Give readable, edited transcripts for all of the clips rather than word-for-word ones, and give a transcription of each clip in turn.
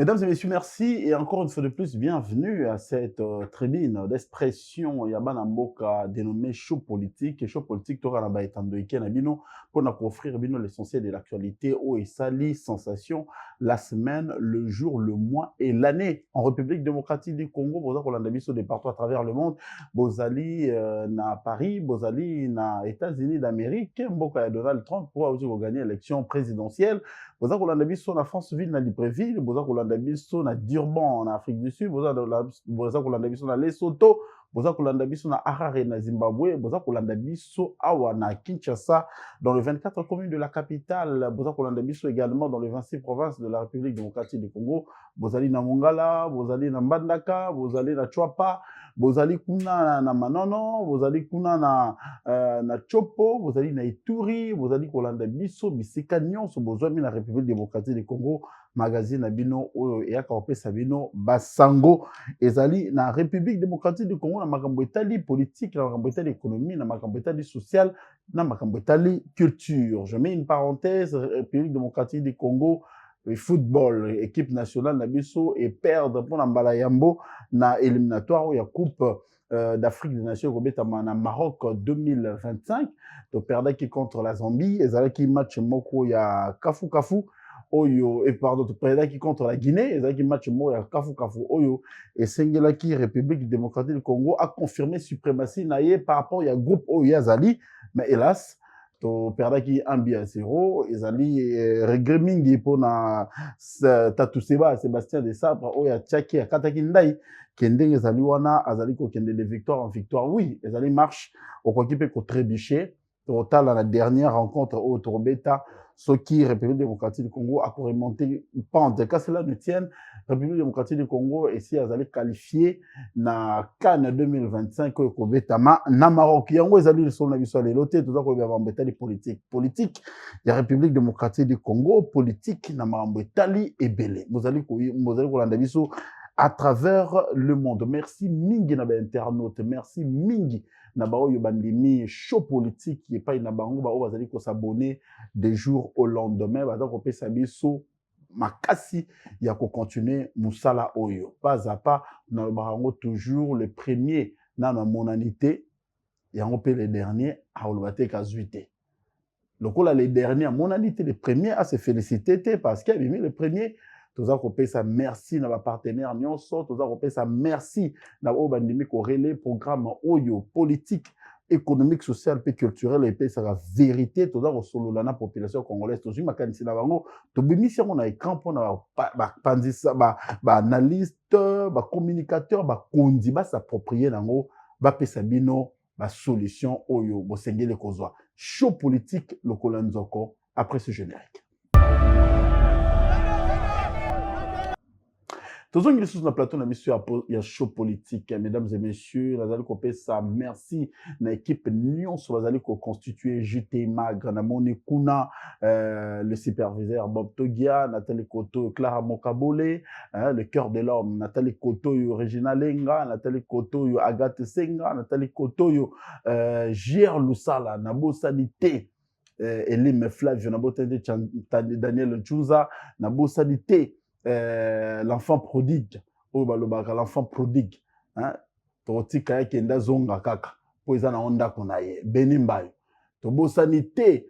Mesdames et messieurs, merci et encore une fois de plus, bienvenue à cette tribune d'expression Yabana Mboka dénommée Show Politique. Et Show Politique, tu auras la Etandoike Nabino pour nous offrir bino l'essentiel de l'actualité au et sali sensation la semaine, le jour, le mois et l'année. En République démocratique du Congo, vous avez biso de partout à travers le monde. Bozali na Paris, Bozali na États-Unis d'Amérique, Mboka et Donald Trump pour aussi gagner l'élection présidentielle. Boza kolanda biso na France-Ville na Libreville, boza kolanda biso na Durban en Afrique du Sud, boza kolanda biso na Lesotho, boza kolanda biso na Harare na Zimbabwe, boza kolanda biso awa na Kinshasa dans les 24 communes de la capitale, boza kolanda biso également dans les 26 provinces de la République démocratique du Congo, bozali na Mongala, bozali na Mbandaka, bozali na Chwapa, bozali kuna na Manono, bozali kuna na Chopo, bozali na Ituri, bozali kolanda biso bisika nyonso bozwami na République démocratique du Congo, magazine na bino oyo eyaka kopesa bino basango ezali na République démocratique du Congo na makambo etali politique, na makambo etali économie, na makambo etali social, na makambo etali culture. Je mets une parenthèse, République démocratique du Congo le football, équipe nationale na biso et perdre pour mbala yambo na éliminatoire ya coupe d'Afrique des Nations kobetama na Maroc 2025 to perdaki contre la Zambie ezalaki match moko ya kafu kafu oyo et pardon to perdaki contre la Guinée ezalaki match moko ya kafu kafu oyo esengelaki République démocratique du Congo a confirmé suprématie na ye par rapport ya groupe oyo yazali mais hélas to perdaki 1-0 ezali regret mingi mpona Tatu Sébastien de Sabre oyo atiaki akataki ndai kendenge ezali wana azali kokende de victoire en victoire oui ezali marche okoki mpe kotrébucher totala la dernière rencontre oyo tokobeta soki République démocratique du Congo a remonté pente qu'à cela ne tienne République démocratique du Congo ici azali qualifié na CAN 2025 oyo kobetama na Maroc yango ezali lisolo na biso lelo te toza koloba makambo etali politique ya République démocratique du Congo politique na makambo etali ebele bozali kolanda biso à travers le monde. Merci mingi na ba internaute, merci mingi na ba oyo bandimi show politique et pas na bango ba o bazali ko s'abonner des jours au lendemain baza ko pesa biso makasi ya ko continuer musala oyo. Pas à pas na bango toujours le premier na monanité yango pe le dernier a olobate kazuite. Lokola les derniers monanité le premier à se féliciter parce qu'il a mis le premier toza kopesa merci na ba partenaire nyonso toza kopesa merci na o bandimi ko relais programme oyo politique économique social et culturel et pesa la vérité toza ko solola na population congolaise tozu makanisi na bango to bimisi ngo na écran pona ba pandisa ba analyste ba communicateur ba kondi ba s'approprier nango ba pesa bino ba solution oyo bo sengele kozwa show politique lokola nzoko après ce générique. Toujours une sur le plateau na mission ya show politique mesdames et messieurs nazali kopesa merci na équipe nyonso bazali ko constituer JT Magre na moni kuna le superviseur Bob Togia Nathalie Koto Clara Mokabole le cœur de l'homme Nathalie Koto yo Regina Lenga Nathalie Koto yo Agathe Senga Nathalie Koto yo Gier Lusala Nabo Sanité Elim Flavio Nabo Daniel Chouza Nabo Sanité l'enfant prodigue oyo balobaka l'enfant prodigue tokotika ye kenda zonga kaka mpo eza na o ndako na ye beni mbayo tobosani te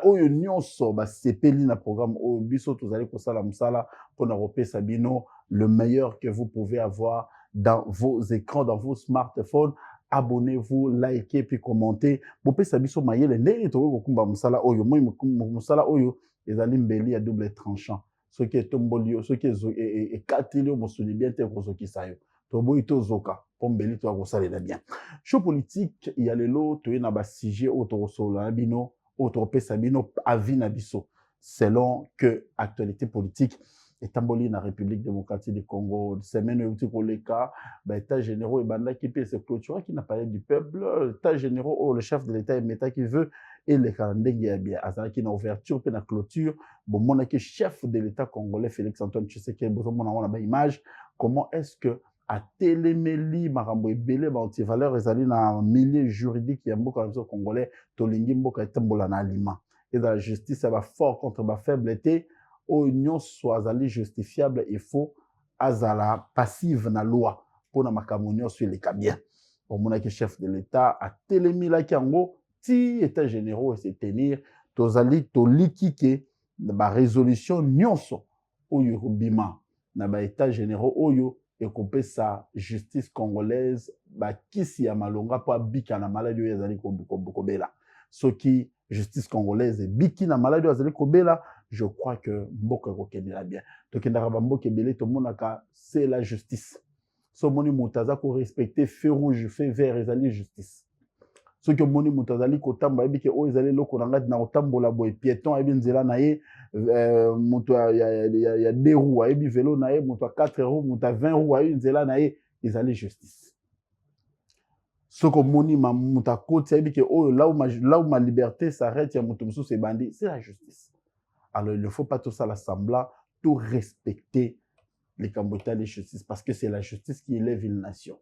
oyo nyonso basepeli na programme oyo biso tozali kosala mosala mpona kopesa bino le meilleur que vous pouvez avoir dans vos écrans dans vos smartphones. Abonnez-vous, likez puis commentez bopesa biso mayele ndenge tokoki kokumba mosala oyo moi mosala oyo ezali mbeli ya double tranchant ce qui est tombolio, ce qui est katilio, mosuni bien te kozokisa yo. Toboyi tozoka, pombeli to akosala na bien. Show politique, il y a lelo to na ba sujet autosolo na bino, autopesa bino avis na biso selon que actualité politique etamboli na République démocratique du Congo semaine euti koleka ba état généraux et banda qui peut se clôturer qui n'a pas du peuple état généraux le chef de l'état et méta qui veut et le calendrier bien azaki na ouverture pe na clôture bon mon que chef de l'état congolais Félix Antoine Tshisekedi bozo mona na ba image comment est-ce que a telemeli makambo ebele ba antivaleur ezali na milieu juridique ya mboka na congolais tolingi mboka etambola na aliment et dans la justice ça va fort contre ba faible été oyo nyonso azali justifiable il faut azala passive na loi mpona makambo nyonso eleka bien. Omonaki chef de l'État atelemilaki yango ti états généraux se tenir tozali toliki ke ba résolution nyonso oyo kobima na ba états généraux oyo ekopesa justice congolaise bakisi ya malonga mpo abika na maladi oyo ezali kobela. Soki justice congolaise ebiki na maladi oyo azali kobela, je crois que mboka ekokendela bien. Tokendaka bamboka ebele tomonaka c'est la justice. So moni moto aza korespecte feu rouge feu vert ezali justice. Soki omoni moto azali kotambola ayebi ke oyo ezali eloko na ngati na kotambola boye piéton ayebi nzela na ye, moto ya 2 roues ayebi vélo na ye, moto ya 4 roues, moto ya 20 roues ayebi nzela na ye, ezali justice. Soki omoni moto akoti ayebi ke oyo là où ma liberté s'arrête ya moto mosusu ebandi, c'est la justice. Alors il ne faut pas tout ça semblant, tout respecter les cambotais de justice parce que c'est la justice qui élève une nation.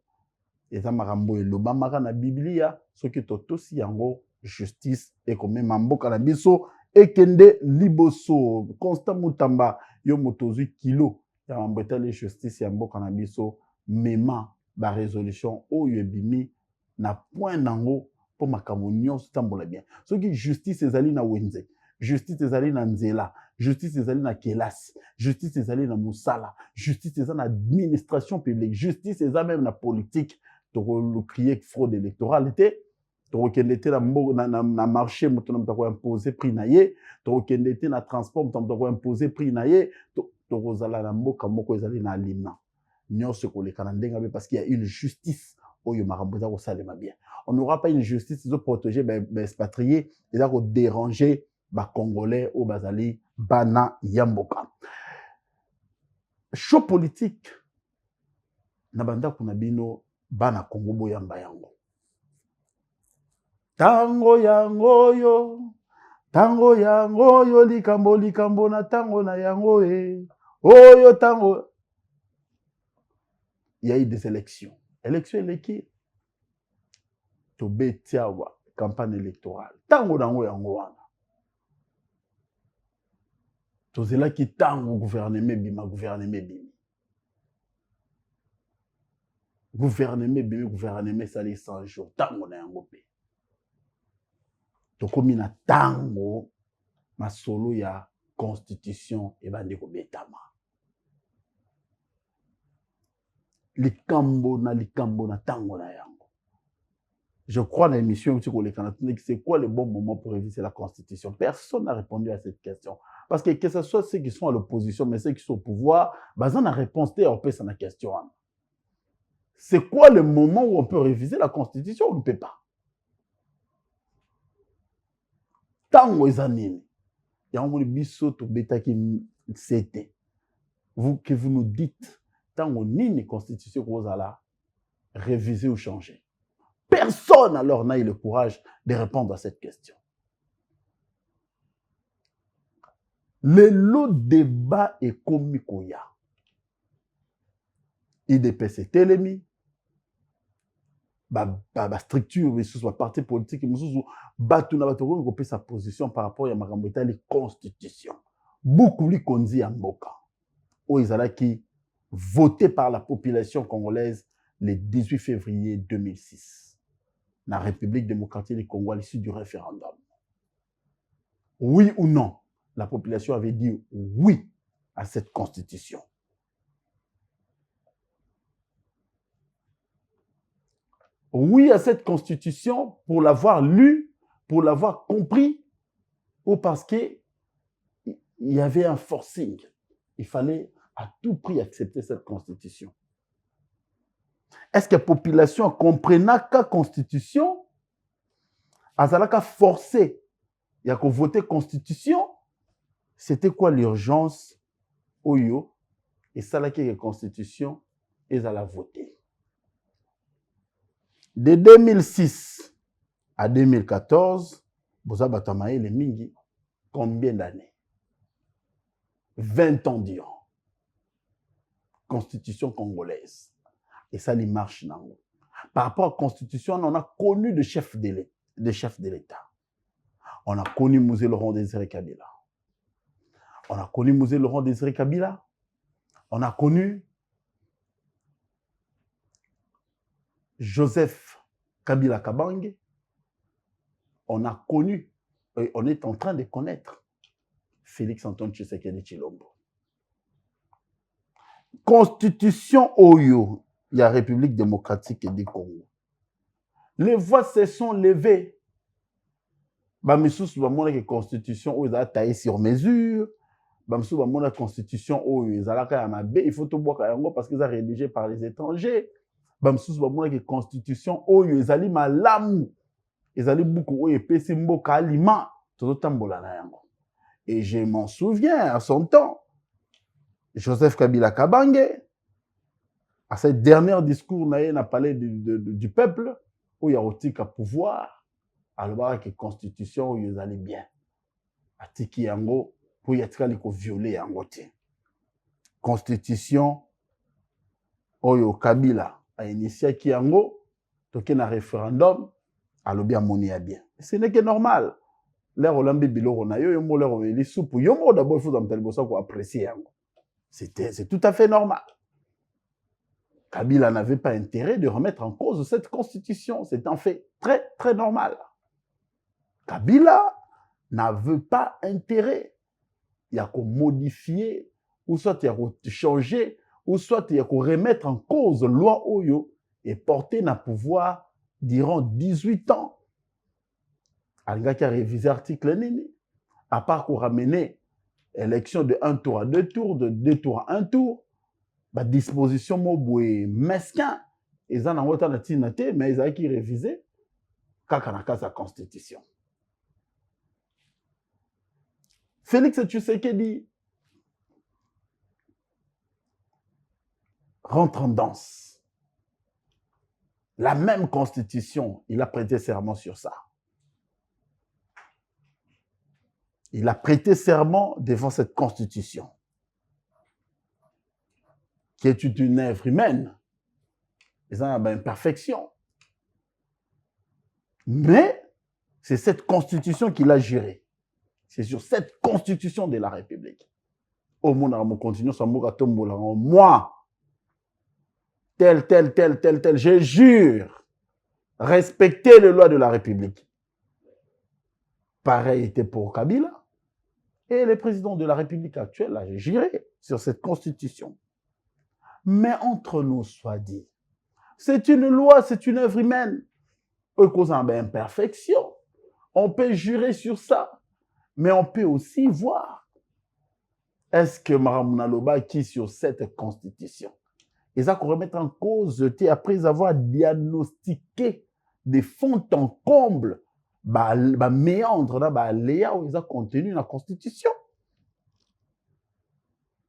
Et ça marambo elobamaka na Biblia soki totosi yango justice et comme mamboka na biso ekende liboso Constant Mutamba yo motozui kilo ya mamboka de justice ya mboka na biso mema ba résolution oyo ebimi na point nango po makambo nyonso tambola bien. Soki justice ezali na wenze, justice ezali na nzela, justice ezali na kelasi, justice ezali na musala, justice ezali na administration publique, justice ezali même na politique. To crier fraude électorale était to kendete na marché moto na mtako imposer prix na ye, to kendete na transport moto na mtako imposer prix na ye, to kozala na mboka moko ezali na alima nyonso koleka na ndenga parce qu'il y a une justice oyo makambo za ko salema bien. On n'aura pas une justice qui protéger les expatriés et ça ko déranger ba congolais au bazali bana yamboka. Show politique na banda kuna bino bana Congo boyamba yango. Tango yango yo likambo na tango na yango oyo tango. Il y a eu des élections. Élections eleki to betiawa campagne électorale. Tango nango yango wana. Tozela ki tango gouvernement bima. Gouvernement sali 100 jours tango na yango pe tokomi na tango masolo ya constitution ebandi kobetama likambo na tango na yango. Je crois dans l'émission c'est quoi le bon moment pour réviser la constitution? Personne n'a répondu à cette question parce que ce soit ceux qui sont à l'opposition mais ceux qui sont au pouvoir bazan na réponse te on peut ça na question. C'est quoi le moment où on peut réviser la Constitution? On ne peut pas. Tango ezanini. Yango biso to beta ki c'était. Vous que vous nous dites tango nini Constitution vous allez réviser ou changer. Personne alors n'a eu le courage de répondre à cette question. Le lot débat est comme koya. IDPC telemi ba structure mais ba parti politique mususu batu na bato ko sa position par rapport à makambo etali constitution beaucoup li konzi ya mboka o ezalaki voté par la population congolaise le 18 février 2006 na République démocratique du Congo à l'issue du référendum. Oui ou non, la population avait dit oui à cette constitution. Oui à cette constitution pour l'avoir lue, pour l'avoir compris, ou parce qu'il y avait un forcing. Il fallait à tout prix accepter cette constitution. Est-ce que la population comprenait que la constitution a forcé il y a voter constitution? C'était quoi l'urgence? Oyo, et ça là qui est constitution, ils allaient voter. De 2006 à 2014, Boza Batamae les Mingi, combien d'années? 20 ans durant. Constitution congolaise. Et ça, les marche nango. Par rapport à la constitution, on a connu des chefs de l'État. On a connu Mouzé Laurent Désiré Kabila. On a connu Mosé Laurent Désiré Kabila. On a connu Joseph Kabila Kabange. On a connu, et on est en train de connaître Félix Antoine Tshisekedi Tshilombo. Constitution Oyo, il y a République démocratique du Congo. Les voix se sont levées. Bamissous, la constitution Oyo a taillé sur mesure. Bamissous, la constitution Oyo, il faut tout boire parce qu'ils sont rédigés par les étrangers. Bamissous, la constitution Oyo, ils allaient malamu. Ils allaient beaucoup, et Pessimbo Kalima, tout le temps. Et je m'en souviens à son temps. Joseph Kabila Kabange, à ce dernier discours, il a parlé du peuple, où il y a aussi qu'à pouvoir, alors que la constitution, où ils allaient bien. À Tiki Yango, pour y être violé Yango. Constitution, où Kabila a initié Yango, donc il y a un référendum, alors bien, il bien. Ce n'est que normal. L'air Olambi Bilo, on a eu un mot, l'air Olambi Soupe, d'abord, il faut apprécier Yango. C'est tout à fait normal. Kabila n'avait pas intérêt de remettre en cause cette constitution. C'est un fait très, très normal. Kabila n'avait pas intérêt. Il y a qu'à modifier, ou soit il y a qu'à changer, ou soit il y a qu'à remettre en cause la loi Oyo et porter un pouvoir durant 18 ans. Il y a qu'à réviser l'article Nini, à part qu'on ramener élection de 1 tour à 2 tours, de 2 tours à 1 tour, la disposition moboué mesquin, ils en ont autant de tinate, mais ils ont qui réviser quand on a sa constitution. Félix Tshisekedi rentre en danse. La même constitution, il a prêté serment sur ça. Il a prêté serment devant cette constitution, qui est une œuvre humaine. Ils ont une imperfection. Mais c'est cette constitution qu'il a jurée. C'est sur cette constitution de la République. Au monde, on continue sur moi, tel, je jure respecter les lois de la République. Pareil était pour Kabila. Et le président de la République actuelle a juré sur cette constitution. Mais entre nous, soit dit, c'est une loi, c'est une œuvre humaine. Eux causent une imperfection. On peut jurer sur ça, mais on peut aussi voir. Est-ce que Mahamouna Loba qui sur cette constitution, ils ont remettre en cause, après avoir diagnostiqué des fonds en comble, méandre, léa où ils ont contenu la constitution.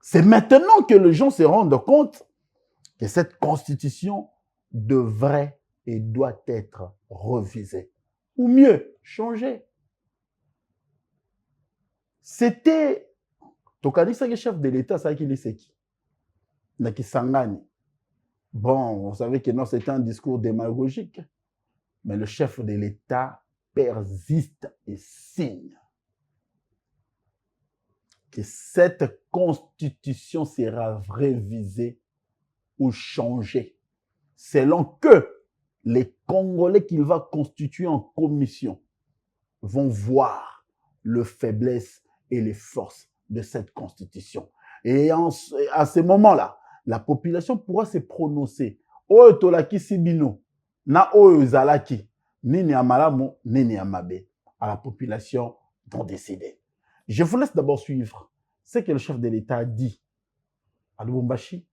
C'est maintenant que les gens se rendent compte que cette constitution devrait et doit être revisée. Ou mieux, changée. C'était, Tokanisa, le chef de l'État, ça qui c'est qui? Naki Sangani. Bon, vous savez que non, c'était un discours démagogique. Mais le chef de l'État persiste et signe que cette constitution sera révisée ou changée selon que les Congolais qu'il va constituer en commission vont voir les faiblesses et les forces de cette constitution. Et à ce moment-là, la population pourra se prononcer. Oyo tolaki sibino, na oyo zalaki. Nini amalamu, nini amabe. À la population d'en décider. Je vous laisse d'abord suivre ce que le chef de l'État a dit à Lubumbashi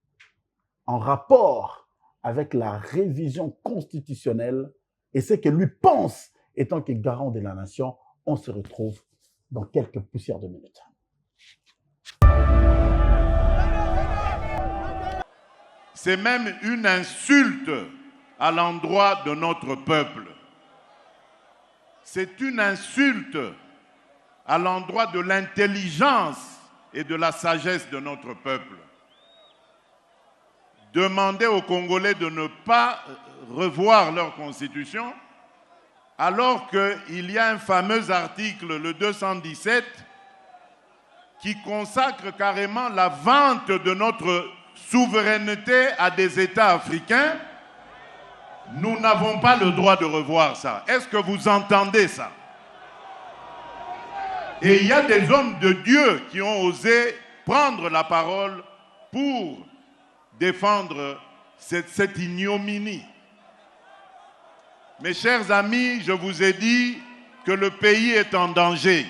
en rapport avec la révision constitutionnelle et ce que lui pense étant que garant de la nation. On se retrouve dans quelques poussières de minutes. C'est même une insulte à l'endroit de notre peuple. C'est une insulte à l'endroit de l'intelligence et de la sagesse de notre peuple. Demander aux Congolais de ne pas revoir leur constitution alors qu'il y a un fameux article, le 217, qui consacre carrément la vente de notre souveraineté à des États africains, nous n'avons pas le droit de revoir ça. Est-ce que vous entendez ça? Et il y a des hommes de Dieu qui ont osé prendre la parole pour défendre cette ignominie. Mes chers amis, je vous ai dit que le pays est en danger.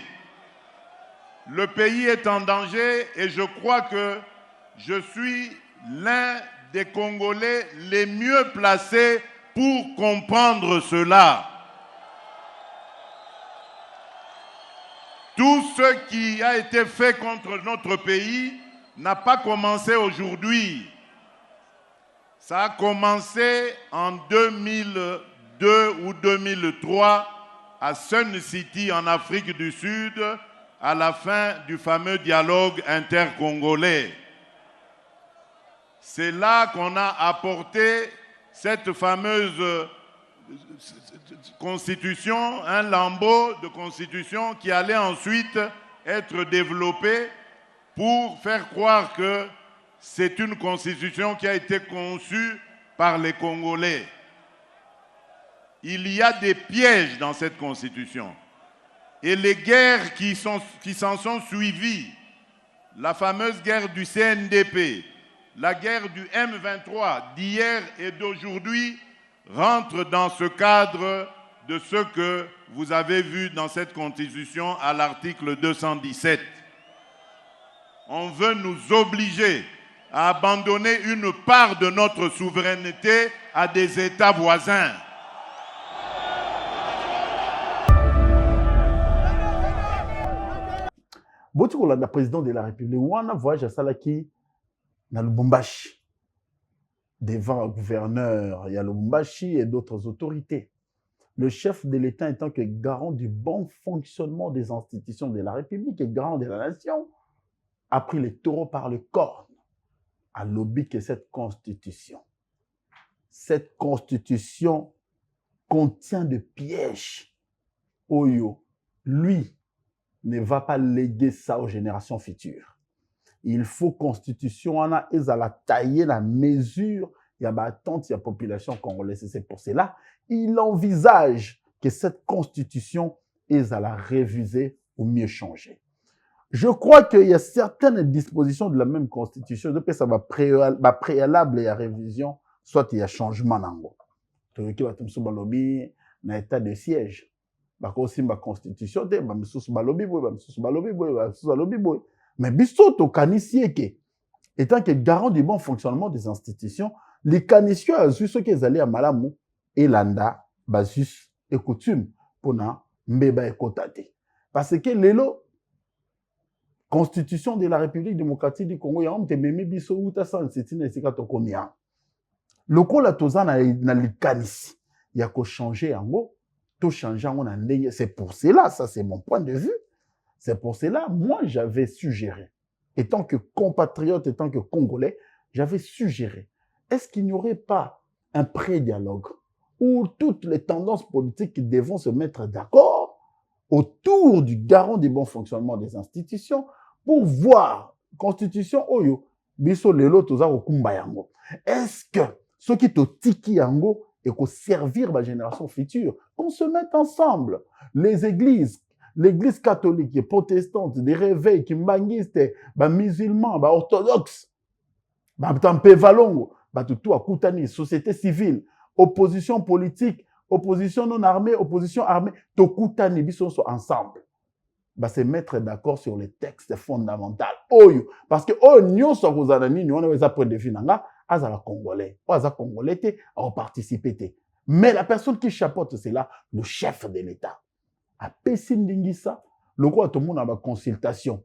Le pays est en danger et je crois que je suis l'un des Congolais les mieux placés pour comprendre cela. Tout ce qui a été fait contre notre pays n'a pas commencé aujourd'hui. Ça a commencé en 2002 ou 2003 à Sun City en Afrique du Sud, à la fin du fameux dialogue intercongolais. C'est là qu'on a apporté cette fameuse constitution, un lambeau de constitution qui allait ensuite être développé pour faire croire que c'est une constitution qui a été conçue par les Congolais. Il y a des pièges dans cette constitution. Et les guerres qui s'en sont suivies, la fameuse guerre du CNDP, la guerre du M23 d'hier et d'aujourd'hui, rentrent dans ce cadre de ce que vous avez vu dans cette constitution à l'article 217. On veut nous obliger à abandonner une part de notre souveraineté à des États voisins. Boutiko la président de la République, wana voyage à Salaki na Lubumbashi devant un gouverneur, il y a Lubumbashi et d'autres autorités. Le chef de l'État étant que garant du bon fonctionnement des institutions de la République et garant de la nation, a pris les taureaux par le corne à lobby que cette constitution contient de pièges. Oyo, lui, ne va pas léguer ça aux générations futures. Il faut constitution, on a la tailler la mesure, il y a l'attente, il y a la population congolaise. C'est pour cela, il envisage que cette constitution est à la réviser ou mieux changer. Je crois qu'il y a certaines dispositions de la même constitution, depuis ça va préalable et à révision, soit il y a changement nango. Toyoki va tumsu balobi na état de siège. Bako simba constitution te ba misusu balobi boy, ba misusu balobi boy, ba misusu balobi boy. Mais biso to kanisi eke étant que garant du bon fonctionnement des institutions, les kanisieux azu ceux qui allaient à malamu et landa basus et coutume pour na mbeba ekotate. Parce que lelo Constitution de la République démocratique du Congo, il y a un peu de biso ou ta san c'est une esika to konia. Lokola toza na likanisi, il y a qu'au changer en gros, tout changer en gros. C'est pour cela, ça c'est mon point de vue. C'est pour cela, moi j'avais suggéré, étant que compatriote, étant que Congolais, j'avais suggéré, est-ce qu'il n'y aurait pas un pré-dialogue où toutes les tendances politiques devront se mettre d'accord autour du garant du bon fonctionnement des institutions pour voir constitution oyo biso lelo toza kokumba yango. Est-ce que ceux qui te tiki yango et qu'on servir la génération future, qu'on se mette ensemble, les églises, l'église catholique et protestante, des réveils qui bangistes, les musulmans, les orthodoxes, les tampévalongo, tout à Koutani, société civile, opposition politique, opposition non armée, opposition armée, tout Koutani, ils sont ensemble. Se mettre d'accord sur les textes fondamentaux. Parce que nous sommes aux années, nous avons point de vue azala congolais, aza congolais te, a participé. Mais la personne qui chapeaute c'est là le chef de l'État. A pessi ndingisa, le quoi tout le monde a une consultation.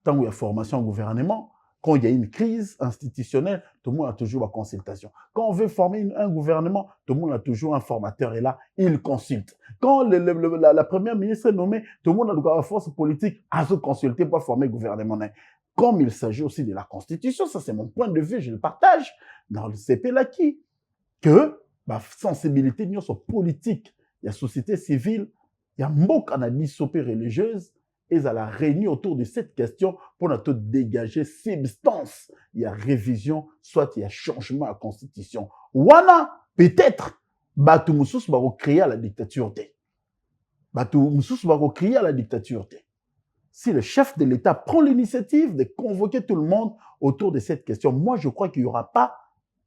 Tant qu'il y a formation au gouvernement, quand il y a une crise institutionnelle, tout le monde a toujours une consultation. Quand on veut former un gouvernement, tout le monde a toujours un formateur et là, il consulte. Quand la première ministre est nommée, tout le monde a une force politique à se consulter pour former le gouvernement. Comme il s'agit aussi de la Constitution, ça c'est mon point de vue, je le partage dans le CPLAKI, que la sensibilité politique, il y a société civile, il y a beaucoup d'analysopé religieuse ils allaient réunir autour de cette question pour nous dégager substance. Il y a révision, soit il y a changement à la constitution. Wana, peut-être, Batu Moussous va recréer la dictature. Batu Moussous va recréer la dictature. Si le chef de l'État prend l'initiative de convoquer tout le monde autour de cette question, moi je crois qu'il n'y aura pas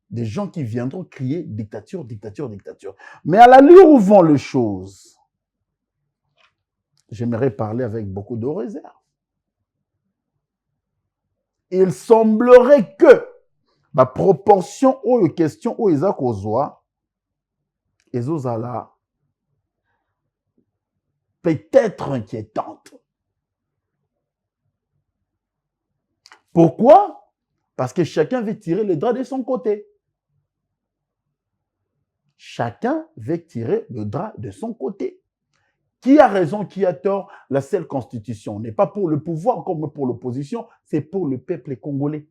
des gens qui viendront crier dictature, dictature, dictature. Mais à l'allure où vont les choses, j'aimerais parler avec beaucoup de réserve. Il semblerait que la proportion aux questions où ils ont causé, ils ont peut-être inquiétante. Pourquoi? Parce que chacun veut tirer le drap de son côté. Chacun veut tirer le drap de son côté. Qui a raison, qui a tort? La seule constitution n'est pas pour le pouvoir comme pour l'opposition, c'est pour le peuple congolais.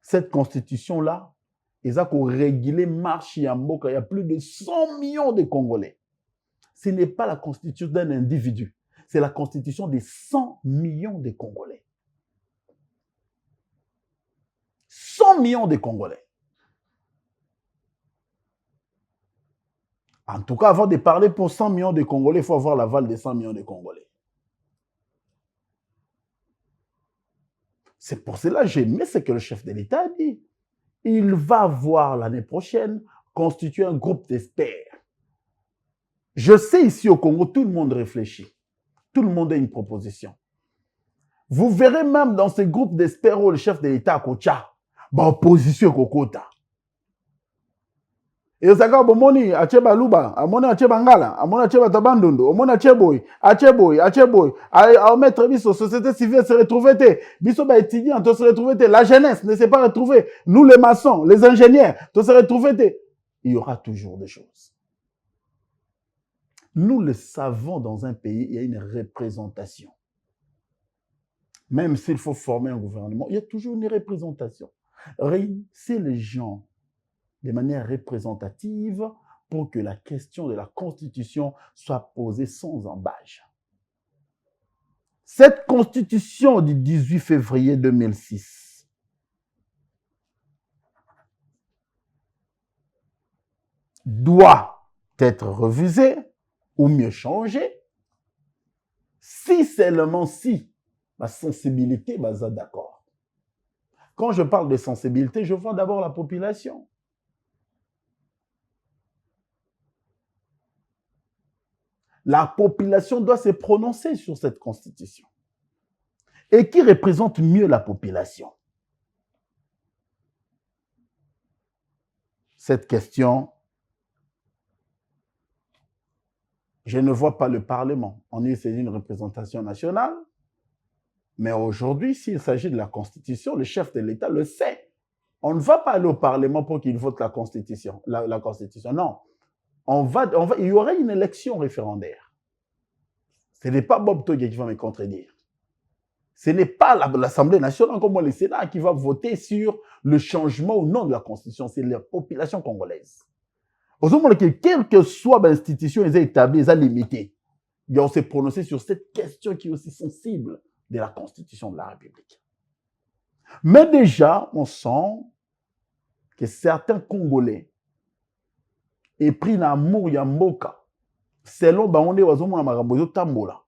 Cette constitution-là, ils ont régulé marche Yamboka. Il y a plus de 100 millions de Congolais. Ce n'est pas la constitution d'un individu, c'est la constitution des 100 millions de Congolais. 100 millions de Congolais. En tout cas, avant de parler pour 100 millions de Congolais, il faut avoir l'aval des 100 millions de Congolais. C'est pour cela que j'aimais ce que le chef de l'État a dit. Il va voir l'année prochaine constituer un groupe d'experts. Je sais ici au Congo, tout le monde réfléchit. Tout le monde a une proposition. Vous verrez même dans ce groupe d'experts où le chef de l'État a Kocha, opposition Kokota. Et osaka bomoni acheba luba, amoni acheba ngala, amoni acheba tabandondo, amoni acheboy, a mettre biso société civile se retrouver biso ba étudiants to se retrouver la jeunesse ne s'est pas retrouvée, nous les maçons, les ingénieurs, to se retrouver il y aura toujours des choses. Nous le savons, dans un pays, il y a une représentation. Même s'il faut former un gouvernement, il y a toujours une représentation. C'est les gens de manière représentative pour que la question de la Constitution soit posée sans embâche. Cette Constitution du 18 février 2006 doit être revisée ou mieux changée si seulement si la sensibilité est d'accord. Quand je parle de sensibilité, je vois d'abord la population. La population doit se prononcer sur cette constitution. Et qui représente mieux la population? Cette question, je ne vois pas le Parlement. On dit que c'est une représentation nationale. Mais aujourd'hui, s'il s'agit de la Constitution, le chef de l'État le sait. On ne va pas aller au Parlement pour qu'il vote la Constitution. La Constitution, non. Il y aura une élection référendaire. Ce n'est pas Bob Togué qui va me contredire. Ce n'est pas l'Assemblée nationale comme le Sénat qui va voter sur le changement ou non de la Constitution. C'est la population congolaise. Au moment où, quelle que soit l'institution, ils ont établi, ils ont limité. Ils ont se prononcé sur cette question qui est aussi sensible de la Constitution de la République. Mais déjà, on sent que certains Congolais aient pris l'amour Yamboka, selon Baonde Wazomo Marambozo Tambola,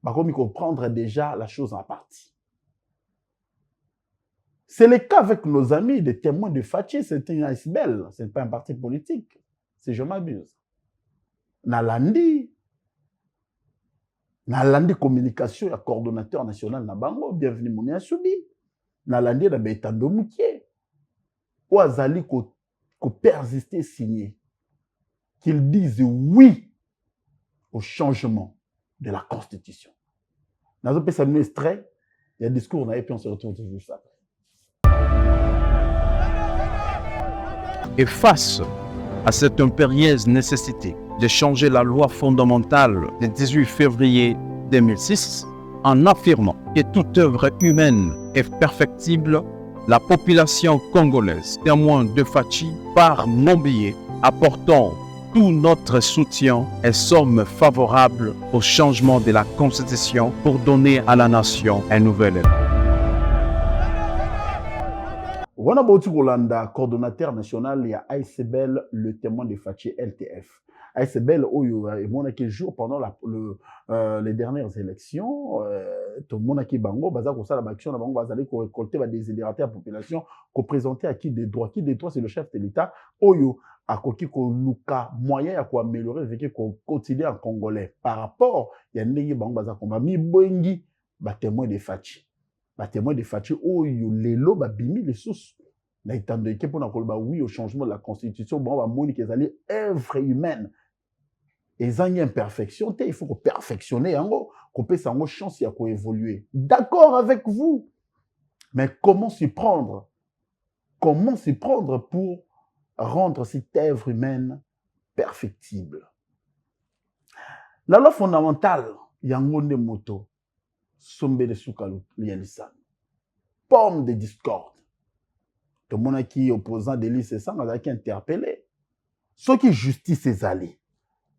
comme comprendre déjà la chose en partie. C'est le cas avec nos amis, des témoins de Fatih, c'est un ISBEL, ce n'est pas un parti politique, si je m'abuse. Nalandi communication, le coordonnateur national Nabango, bienvenue Mounia Soubi. Nalandi na Betando Moukié. Ou Azali ko persister signé. Qu'ils disent oui au changement de la Constitution. Dans un peu ça extrait, il y a un discours, et puis on se retrouve juste après. Et face à cette impérieuse nécessité de changer la loi fondamentale du 18 février 2006, en affirmant que toute œuvre humaine est perfectible, la population congolaise, témoin de Fatih, par mon billet, apportant tout notre soutien et sommes favorables au changement de la Constitution pour donner à la nation un nouvel élan. Wana Bauti Rolanda, coordonnateur national, il y a ASBL, le témoin de Fachi LTF. ASBL, il y a quelques jours pendant les dernières élections, tout le monde a qui bango, baza ko sala action, bango bazali ko récolter ba désidérater la population, ko présenter à qui des droits c'est le chef de l'État, oyo a koki ko luka moyen ya ko améliorer avec ko quotidien en congolais par rapport il y a ndenge bango baza ko ba mi boingi ba témoin de Fachi. Ba témoin de Fachi oyo lelo ba bimi les sous na itando ke pona ko ba oui au changement de la constitution bon ba moni que ezali œuvre humaine. Et ça, il y a une imperfection, il faut perfectionner, qu'on puisse avoir chance de évoluer. D'accord avec vous. Mais comment s'y prendre? Comment s'y prendre pour rendre cette œuvre humaine perfectible? La loi fondamentale, Yangonde Moto, Sombe de Soukalo, Lialisan, pomme de discorde. Tout le monde qui est opposant de l'ICE, ça, on a qui interpellé. Ceux qui justice ses alliés.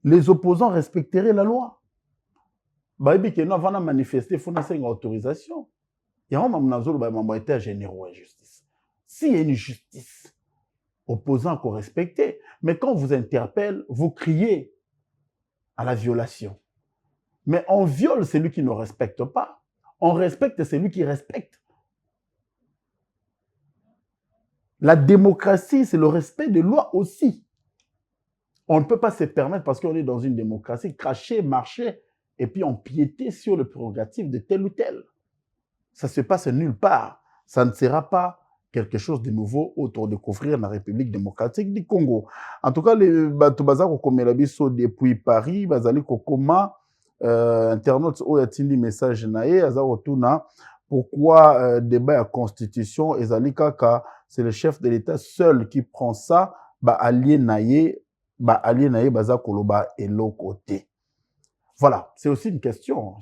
Les opposants respecteraient la loi. Baïbi que nous avons manifesté, il faut une autorisation. Il y a un membre d'État généraux et justice. S'il y a une justice, opposants qu'on respecte, mais quand on vous interpelle, vous criez à la violation. Mais on viole celui qui ne respecte pas. On respecte celui qui respecte. La démocratie, c'est le respect des lois aussi. On ne peut pas se permettre, parce qu'on est dans une démocratie, cracher, marcher, et puis empiéter sur le prérogatif de tel ou tel. Ça se passe nulle part. Ça ne sera pas quelque chose de nouveau autour de couvrir la République démocratique du Congo. En tout cas, les Batobaza Kokomelabiso depuis Paris, Bazali Kokoma, internautes Oyatindi message nae, Azarotuna, pourquoi débat à constitution, Ezali Kaka, c'est le chef de l'État seul qui prend ça, allié nae, baza koloba et l'autre côté. Voilà, c'est aussi une question.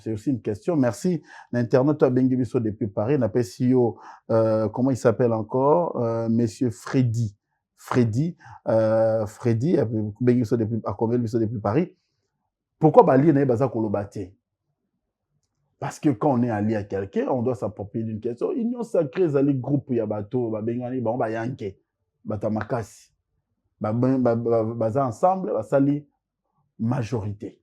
Merci. L'internaute Bengibiso depuis Paris, n'a CEO, comment il s'appelle encore, Monsieur Freddy, Bengibiso depuis Paris. Pourquoi allié nae baza koloba te? Parce que quand on est allié à quelqu'un, on doit s'approprier d'une question. Union sacrée, zali groupe yabato, bengani, ba yanke, batamakasi. Baza ensemble, basali majorité.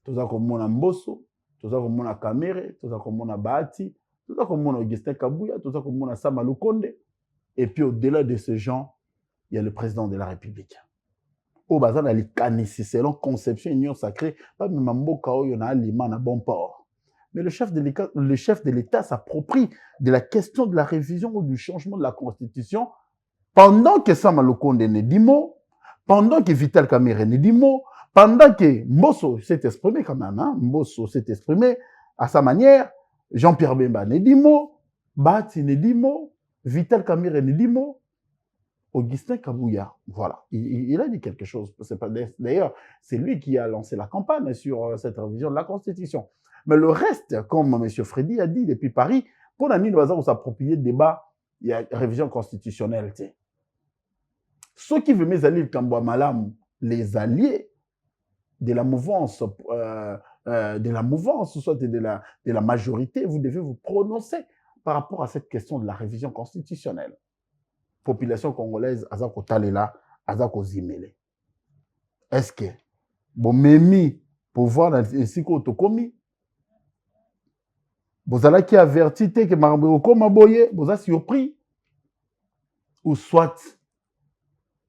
Tout ça comme mon Mbosso, tout ça comme mon Kamere, tout ça comme mon Bahati, tout ça comme mon Augustin Kabouya, tout ça comme mon Sama Lukonde. Et puis au-delà de ces gens, il y a le président de la République. Au bazar dans les canissi, selon conception union sacrée, pas même Mboka il y en a liman à bon port. Mais le chef de l'État s'approprie de la question de la révision ou du changement de la Constitution. Pendant que Sama Lukonde ne dit mot, pendant que Vital Kamerhe ne dit mot, pendant que Mbosso s'est exprimé quand même, Mbosso s'est exprimé à sa manière, Jean-Pierre Bemba ne dit mot, Bahati ne dit mot, Vital Kamerhe ne dit mot, Augustin Kabouya, voilà, il a dit quelque chose. D'ailleurs, c'est lui qui a lancé la campagne sur cette révision de la Constitution. Mais le reste, comme M. Freddy a dit depuis Paris, pour la mine où s'approprier de débat, il y a révision constitutionnelle. T'sais. Ceux qui veulent mes alliés, Malam, les alliés de la mouvance, soit de la majorité, vous devez vous prononcer par rapport à cette question de la révision constitutionnelle. Population congolaise, Azako Talela, Azako Zimele. Est-ce que, bon, Memi, pouvoir ainsi qu'autocomi, vous allez qui averti que Maraboko Maboye, vous avez surpris, ou soit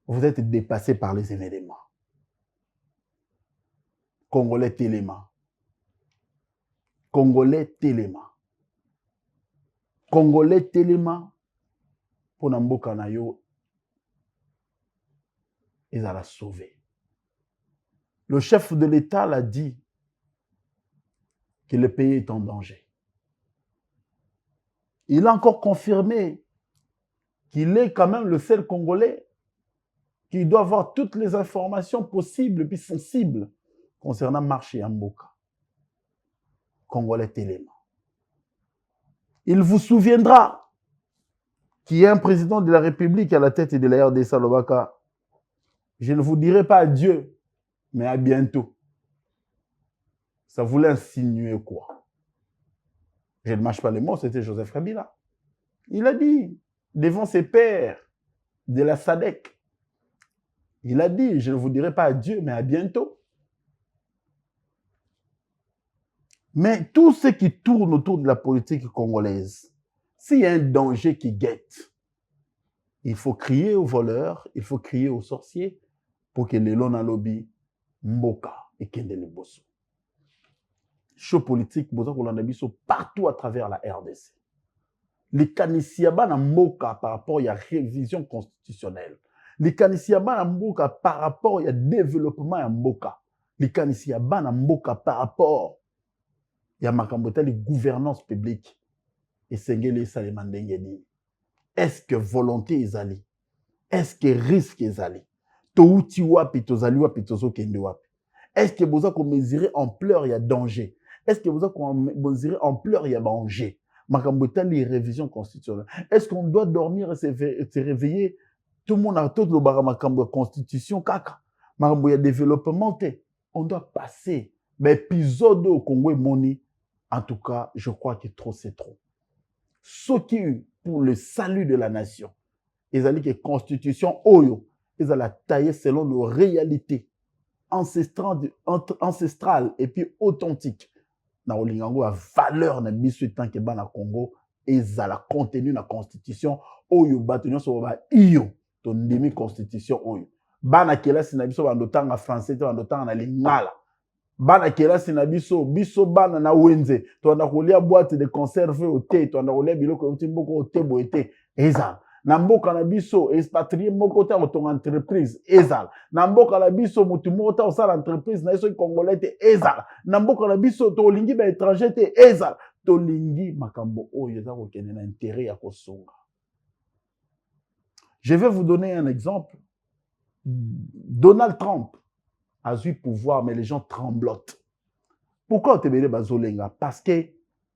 vous êtes dépassé par les événements. Congolais Téléma. Congolais Téléma. Congolais Téléma. Pour Namboka Nayo, ils allaient sauver. Le chef de l'État l'a dit que le pays est en danger. Il a encore confirmé qu'il est quand même le seul Congolais qui doit avoir toutes les informations possibles et sensibles concernant Marché Mboka. Congolais Téléma. Il vous souviendra qu'il y a un président de la République à la tête de la RDC Lobaka. Je ne vous dirai pas adieu mais à bientôt. Ça voulait insinuer quoi? Je ne mâche pas les mots, c'était Joseph Kabila. Il a dit, devant ses pairs de la SADC, il a dit, je ne vous dirai pas adieu, mais à bientôt. Mais tout ce qui tourne autour de la politique congolaise, s'il y a un danger qui guette, il faut crier aux voleurs, il faut crier aux sorciers pour que les lona lobby mboka et kende le bosso. Show politique, boza kolanda biso partout à travers la RDC. Les kanisiaba na mboka par rapport à la révision constitutionnelle. Les kanisiaba na mboka par rapport à développement ya mboka. Les kanisiaba na mboka par rapport ya makambota les gouvernance publique. Et sengele salemandenge ni. Est-ce que volonté ezali? Est-ce que risque ezali? Touti wapi tozali wapi tozo kende wapi? Est-ce que boza ko mesurer ampleur ya danger? Est-ce que boza ko mesurer ampleur ya danger? Makambota les révisions constitutionnelles. Est-ce qu'on doit dormir et se réveiller? Tout le monde a tout le baramakamba constitution kaka. Makambo ya développement te. On doit passer. Mais épisode au Congo et Moni, en tout cas, je crois que trop c'est trop. Ce qui est pour le salut de la nation, ils ont dit que constitution oyo, ils ont taillé selon nos réalités ancestrales et puis authentiques. Na olingango a valeur na biso tant que ba na Congo, ils ont la contenu na constitution oyo batonyo so ba iyo to ndimi constitution oyo. Ba na kelasi na biso ba ndotanga français to ndotanga na lingala. Bana kelasi na biso bana na wenze to na kolia boîte de conserve au thé to na kolia biloko uti mboko au thé boete ezal na mboka na biso expatrié moko ta to entreprise ezal na mboka na biso mutu moko ta osala entreprise na biso congolais te ezal na mboka na biso to lingi ba étranger te ezal to lingi makambo oyo za ko kene na intérêt ya kosunga. Je vais vous donner un exemple. Donald Trump a eu pouvoir, mais les gens tremblotent. Pourquoi Otebele Bazolenga? Parce que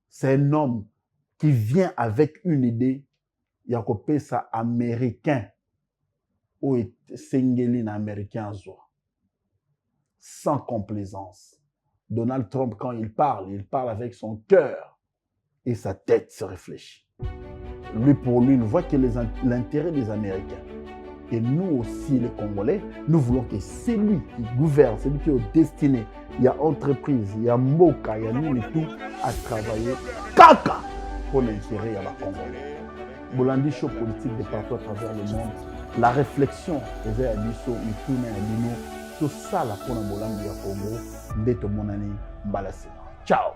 c'est un homme qui vient avec une idée, Yakopesa américain, ou Sengelin américain, sans complaisance. Donald Trump, quand il parle avec son cœur et sa tête se réfléchit. Lui, pour lui, il voit que l'intérêt des Américains. Et nous aussi, les Congolais, nous voulons que c'est lui qui gouverne, c'est lui qui est destiné. Il y a entreprise, il y a Moka, il y a nous et tout à travailler. Kaka pour l'intérêt à la Congolais. Bolandi show politique de partout à travers le monde. La réflexion, les Abisso, Mitune, Abino, tout ça là pour la Bolandi à Congo, Beto Monani, Balasina. Ciao!